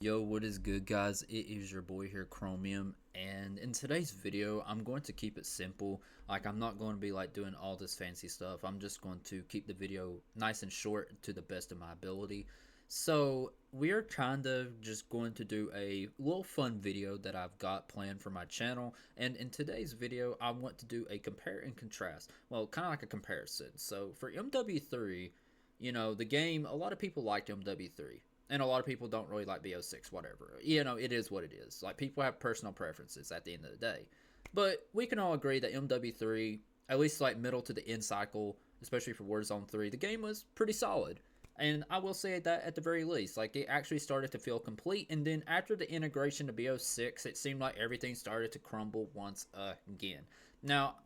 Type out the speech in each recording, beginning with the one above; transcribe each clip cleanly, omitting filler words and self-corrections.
Yo, what is good, guys? It is your boy here, Chromium, and in today's video, I'm going to keep it simple. Like, I'm not going to be like doing all this fancy stuff. I'm just going to keep the video nice and short to the best of my ability. So, we're kind of just going to do a little fun video that I've got planned for my channel, and in today's video, I want to do a compare and contrast. Well, kind of like a comparison. So, for MW3, the game, a lot of people liked MW3 and a lot of people don't really like BO6, whatever. It is what it is. Like, people have personal preferences at the end of the day. But we can all agree that MW3, at least like middle to the end cycle, especially for Warzone 3, the game was pretty solid. And I will say that at the very least, like, it actually started to feel complete. And then after the integration to BO6, it seemed like everything started to crumble once again. Now,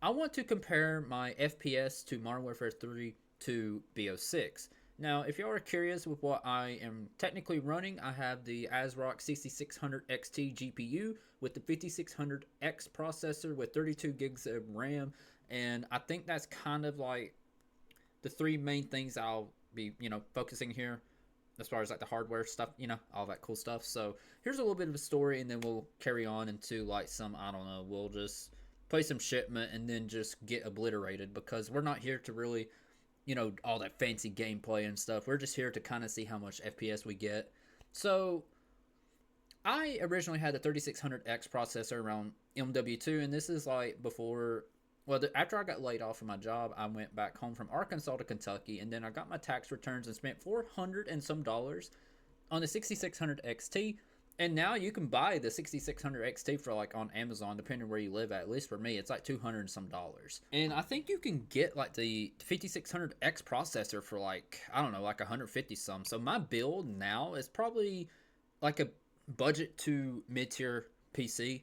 I want to compare my FPS to Modern Warfare 3 to BO6. Now, if y'all are curious with what I am technically running, I have the ASRock 6600 XT GPU with the 5600X processor with 32 gigs of RAM, and I think that's kind of like the three main things I'll be, focusing here as far as like the hardware stuff, all that cool stuff. So here's a little bit of a story, and then we'll carry on into like some, I don't know, we'll just play some shipment and then just get obliterated because we're not here to really all that fancy gameplay and stuff. We're just here to kind of see how much FPS we get. So, I originally had the 3600X processor around MW2, and this is like before. Well, after I got laid off from my job, I went back home from Arkansas to Kentucky, and then I got my tax returns and spent $400 and some dollars on the 6600 XT. And now you can buy the 6600 XT for like on Amazon, depending where you live at. At least for me, it's like 200 and some dollars. And I think you can get like the 5600X processor for like, I don't know, like 150 some. So my build now is probably like a budget to mid tier PC.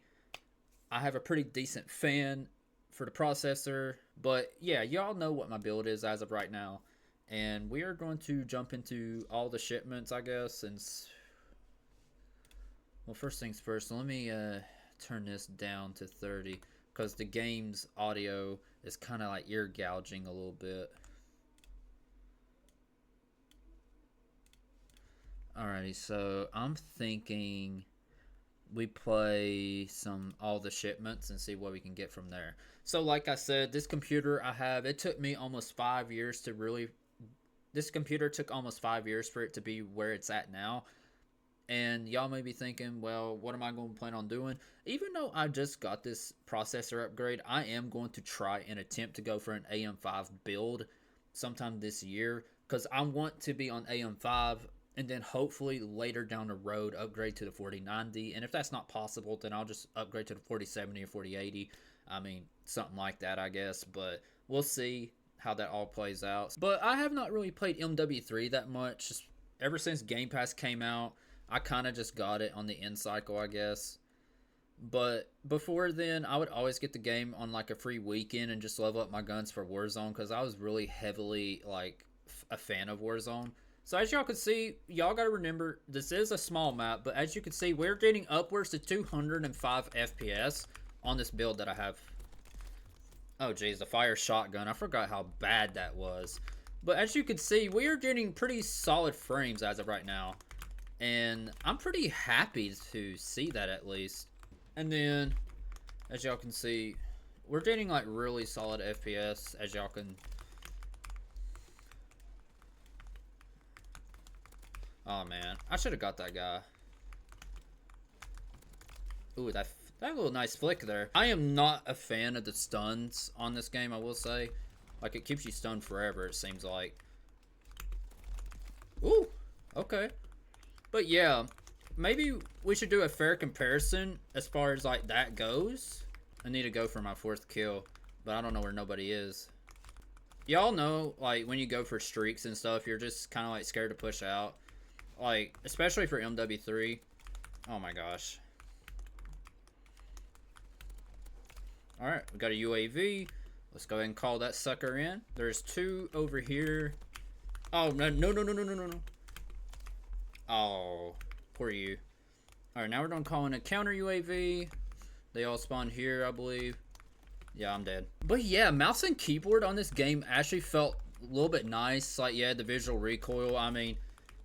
I have a pretty decent fan for the processor, but yeah, y'all know what my build is as of right now. And we are going to jump into all the shipments, I guess, and well, first things first, let me turn this down to 30 because the game's audio is kind of like ear gouging a little bit. Alrighty, so I'm thinking we play all the shipments and see what we can get from there. So like I said, this computer I have, it took me almost 5 years to really, this computer took almost 5 years for it to be where it's at now. And y'all may be thinking, well, what am I going to plan on doing? Even though I just got this processor upgrade, I am going to try and attempt to go for an AM5 build sometime this year because I want to be on AM5 and then hopefully later down the road upgrade to the 4090. And if that's not possible, then I'll just upgrade to the 4070 or 4080. I mean, something like that, I guess. But we'll see how that all plays out. But I have not really played MW3 that much ever since Game Pass came out. I kind of just got it on the end cycle, I guess. But before then, I would always get the game on like a free weekend and just level up my guns for Warzone because I was really heavily like a fan of Warzone. So as y'all can see, y'all got to remember this is a small map, but as you can see, we're getting upwards to 205 FPS on this build that I have. Oh geez, the fire shotgun. I forgot how bad that was. But as you can see, we are getting pretty solid frames as of right now. And I'm pretty happy to see that at least. And then, as y'all can see, we're getting like really solid FPS, as y'all can. Oh man, I should have got that guy. Ooh, that little nice flick there. I am not a fan of the stuns on this game, I will say. Like, it keeps you stunned forever, it seems like. Ooh, okay. But yeah, maybe we should do a fair comparison as far as like that goes. I need to go for my 4th kill, but I don't know where nobody is. Y'all know, like, when you go for streaks and stuff, you're just kind of like scared to push out. Like, especially for MW3. Oh my gosh. Alright, we got a UAV. Let's go ahead and call that sucker in. There's 2 over here. Oh, no. Oh, poor you. Alright, now we're going to call in a counter UAV. They all spawned here, I believe. Yeah, I'm dead. But yeah, mouse and keyboard on this game actually felt a little bit nice. Like, yeah, the visual recoil. I mean,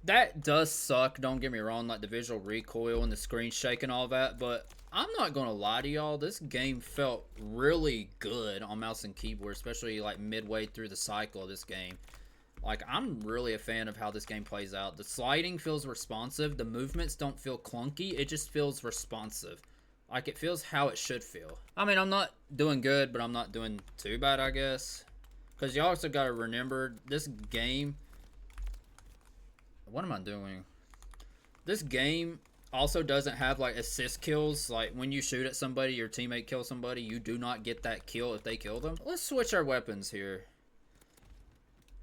That does suck, don't get me wrong, like the visual recoil and the screen shake and all that, but I'm not gonna lie to y'all, this game felt really good on mouse and keyboard, especially like midway through the cycle of this game. Like, I'm really a fan of how this game plays out. The sliding feels responsive, the movements don't feel clunky, it just feels responsive. Like, it feels how it should feel. I mean, I'm not doing good, but I'm not doing too bad, I guess. Because you also gotta remember, this game... What am I doing? This game also doesn't have, like, assist kills. Like, when you shoot at somebody, your teammate kills somebody, you do not get that kill if they kill them. Let's switch our weapons here.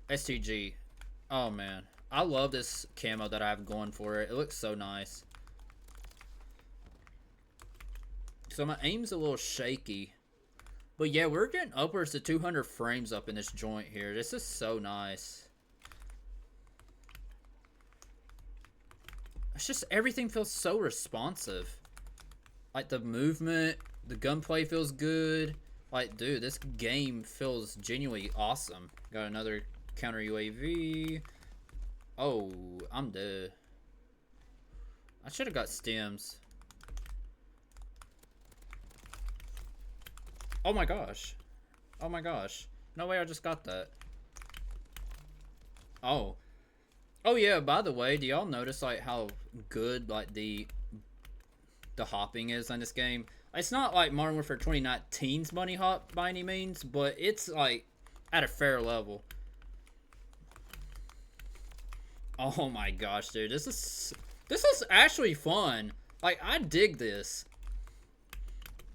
STG. Oh, man. I love this camo that I have going for it. It looks so nice. So my aim's a little shaky. But yeah, we're getting upwards to 200 frames up in this joint here. This is so nice. It's just everything feels so responsive. Like the movement, the gunplay feels good. Like, dude, this game feels genuinely awesome. Got another counter UAV. Oh, I'm dead. I should have got stems. Oh my gosh. Oh my gosh. No way I just got that. Oh. Oh yeah, by the way, do y'all notice like how good like the hopping is on this game? It's not like Modern Warfare 2019's bunny hop by any means, but it's like at a fair level. Oh my gosh, dude. This is actually fun. Like, I dig this.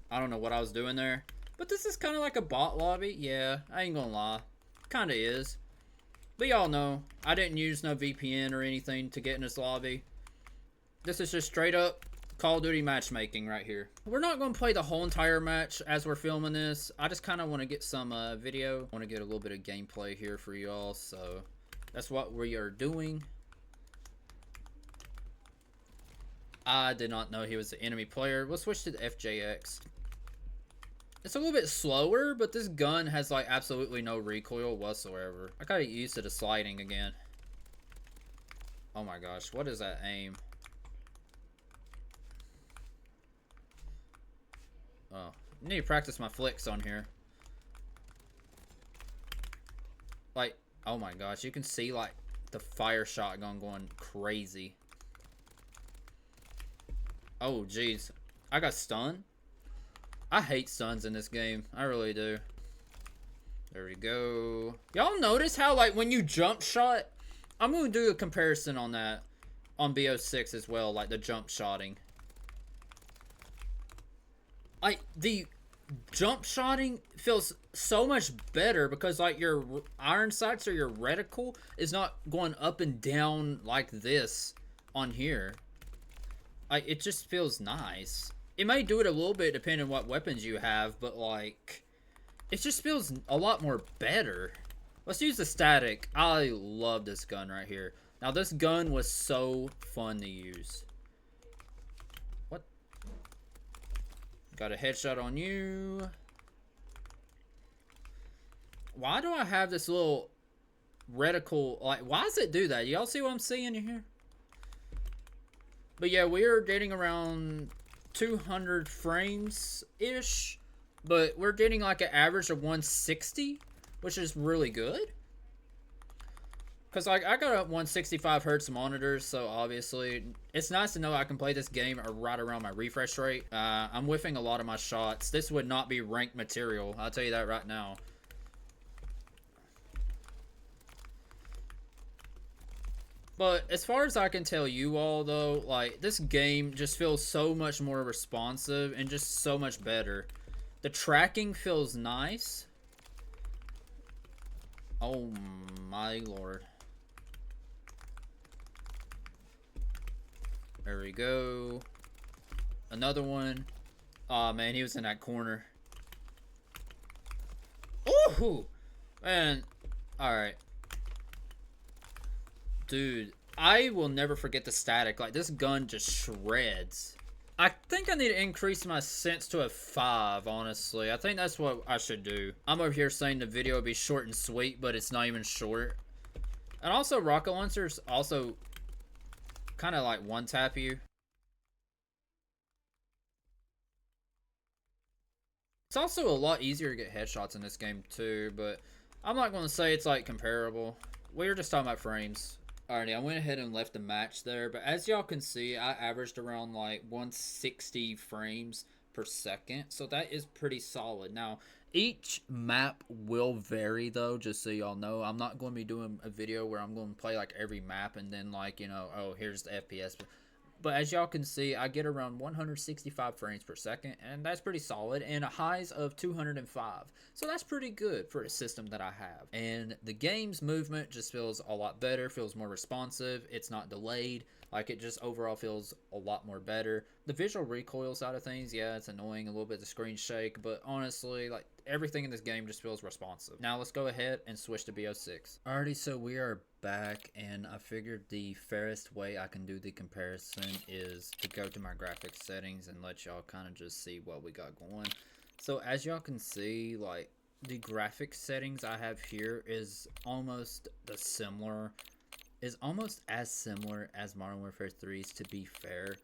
I don't know what I was doing there. But this is kind of like a bot lobby. Yeah, I ain't gonna lie. Kind of is. But y'all know, I didn't use no VPN or anything to get in this lobby. This is just straight up Call of Duty matchmaking right here. We're not going to play the whole entire match as we're filming this. I just kind of want to get some video. I want to get a little bit of gameplay here for y'all. So that's what we are doing. I did not know he was the enemy player. We'll switch to the FJX. It's a little bit slower, but this gun has like absolutely no recoil whatsoever. I gotta get used to the sliding again. Oh my gosh, what is that aim? Oh, I need to practice my flicks on here. Like, oh my gosh, you can see like the fire shotgun going crazy. Oh jeez, I got stunned. I hate stuns in this game. I really do. There we go. Y'all notice how, like, when you jump shot... I'm going to do a comparison on that. On BO6 as well. Like, the jump shotting. Like, the jump shotting feels so much better because, like, your iron sights or your reticle is not going up and down like this on here. Like, it just feels nice. It may do it a little bit depending on what weapons you have, but like, it just feels a lot more better. Let's use the static. I love this gun right here. Now this gun was so fun to use. What? Got a headshot on you. Why do I have this little reticle? Like, why does it do that? Y'all see what I'm seeing in here? But yeah, we're getting around 200 frames-ish, but we're getting like an average of 160, which is really good. Because like I got a 165 hertz monitors, so obviously it's nice to know I can play this game right around my refresh rate. I'm whiffing a lot of my shots. This would not be ranked material, I'll tell you that right now. But as far as I can tell you all, though, like, this game just feels so much more responsive and just so much better. The tracking feels nice. Oh my lord. There we go. Another one. Aw, man, he was in that corner. Ooh! Man. Alright. Dude, I will never forget the static. Like, this gun just shreds. I think I need to increase my sense to a 5, honestly. I think that's what I should do. I'm over here saying the video would be short and sweet, but it's not even short. And also, rocket launchers also kind of like one tap you. It's also a lot easier to get headshots in this game too, but I'm not going to say it's like comparable. We were just talking about frames. Alrighty, I went ahead and left the match there, but as y'all can see, I averaged around like 160 frames per second, so that is pretty solid. Now, each map will vary though, just so y'all know. I'm not going to be doing a video where I'm going to play like every map and then like, you know, oh, here's the FPS. But as y'all can see, I get around 165 frames per second, and that's pretty solid, and a highs of 205. So that's pretty good for a system that I have. And the game's movement just feels a lot better, feels more responsive, it's not delayed. Like, it just overall feels a lot more better. The visual recoil side of things, yeah, it's annoying, a little bit of the screen shake, but honestly, like, everything in this game just feels responsive. Now let's go ahead and switch to BO6. Alrighty, so we are back, and I figured the fairest way I can do the comparison is to go to my graphics settings and let y'all kind of just see what we got going. So as y'all can see, like, the graphics settings I have here is almost as similar as Modern Warfare 3's, to be fair.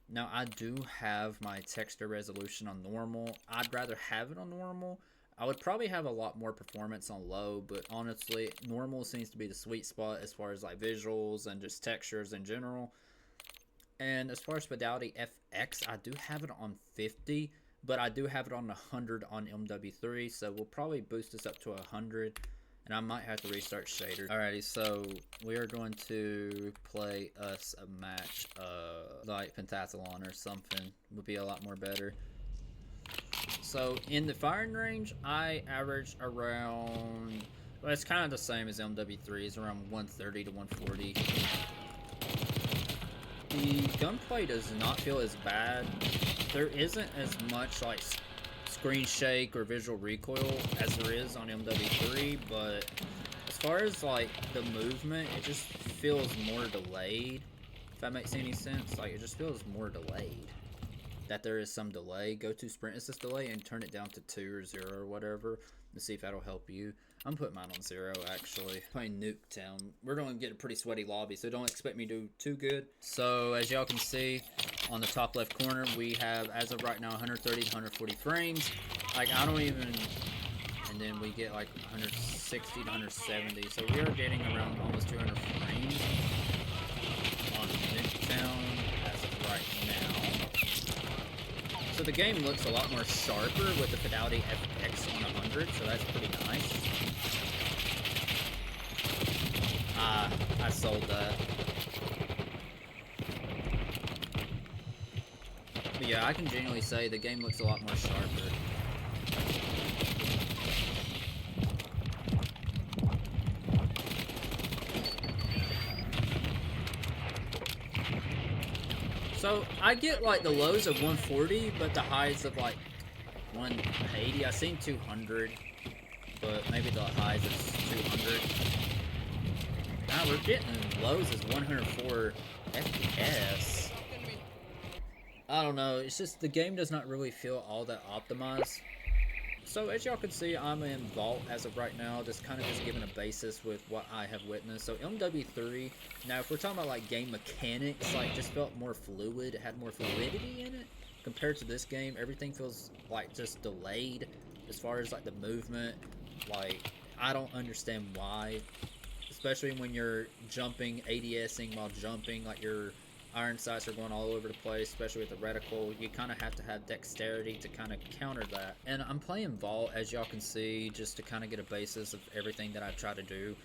Now, I do have my texture resolution on normal. I'd rather have it on normal. I would probably have a lot more performance on low, but honestly, normal seems to be the sweet spot as far as like visuals and just textures in general. And as far as Fidelity FX, I do have it on 50, but I do have it on 100 on MW3, so we'll probably boost this up to 100. And I might have to restart shader. Alrighty, so we are going to play us a match like Pentathlon or something. Would be a lot more better. So in the firing range, I average around, well, it's kind of the same as MW3. It's around 130 to 140. The gunplay does not feel as bad. There isn't as much like screen shake or visual recoil as there is on MW3, but as far as like the movement, it just feels more delayed, if that makes any sense. Like, it just feels more delayed, that there is some delay. Go to sprint assist delay and turn it down to 2 or 0 or whatever to see if that'll help you. I'm putting mine on 0 actually. Playing Nuketown. We're going to get a pretty sweaty lobby, so don't expect me to do too good. So as y'all can see on the top left corner, we have, as of right now, 130 to 140 frames. Like, I don't even, and then we get like 160 to 170. So we are getting around almost 200 frames on Nuketown as of right now. So the game looks a lot more sharper with the Fidelity FX on 100, so that's pretty nice. I sold that. But yeah, I can genuinely say the game looks a lot more sharper. So I get like the lows of 140, but the highs of like 180. I seen 200, but maybe the highs is 200. Now we're getting lows as 104 FPS. I don't know, it's just the game does not really feel all that optimized. So as y'all can see, I'm in Vault as of right now, just kind of just giving a basis with what I have witnessed. So MW3, now if we're talking about like game mechanics, like just felt more fluid, it had more fluidity in it. Compared to this game, everything feels like just delayed as far as like the movement. Like, I don't understand why, especially when you're jumping, ADSing while jumping, like your iron sights are going all over the place, especially with the reticle. You kind of have to have dexterity to kind of counter that. And I'm playing Vault, as y'all can see, just to kind of get a basis of everything that I try to do.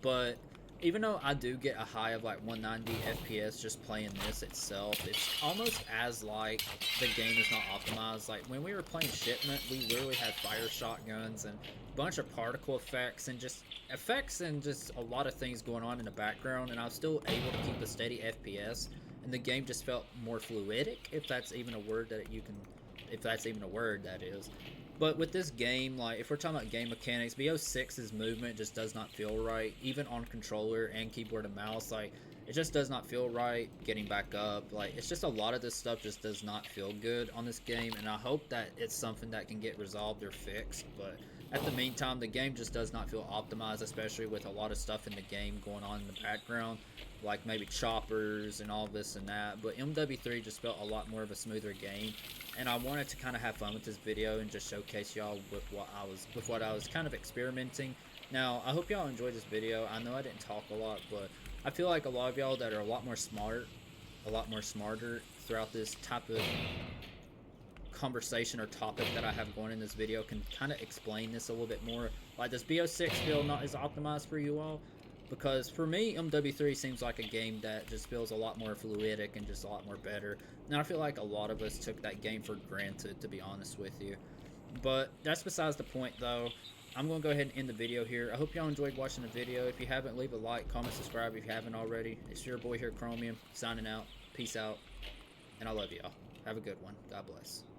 But even though I do get a high of like 190 FPS just playing this itself, it's almost as like the game is not optimized. Like when we were playing Shipment, we literally had fire shotguns and a bunch of particle effects and just a lot of things going on in the background, and I was still able to keep a steady FPS. And the game just felt more fluidic, if that's even a word that if that's even a word, that is. But with this game, like, if we're talking about game mechanics, BO6's movement just does not feel right, even on controller and keyboard and mouse. Like, it just does not feel right getting back up. Like, it's just a lot of this stuff just does not feel good on this game, and I hope that it's something that can get resolved or fixed. But at the meantime, the game just does not feel optimized, especially with a lot of stuff in the game going on in the background. like maybe choppers and all this and that, but MW3 just felt a lot more of a smoother game, and I wanted to kind of have fun with this video and just showcase y'all with what I was kind of experimenting. Now, I hope y'all enjoyed this video. I know I didn't talk a lot, but I feel like a lot of y'all that are a lot more smarter throughout this type of conversation or topic that I have going in this video can kind of explain this a little bit more. Like, this BO6 feel not as optimized for you all? Because for me, MW3 seems like a game that just feels a lot more fluidic and just a lot more better. And I feel like a lot of us took that game for granted, to be honest with you. But that's besides the point, though. I'm going to go ahead and end the video here. I hope y'all enjoyed watching the video. If you haven't, leave a like, comment, subscribe if you haven't already. It's your boy here, Chromium, signing out. Peace out. And I love y'all. Have a good one. God bless.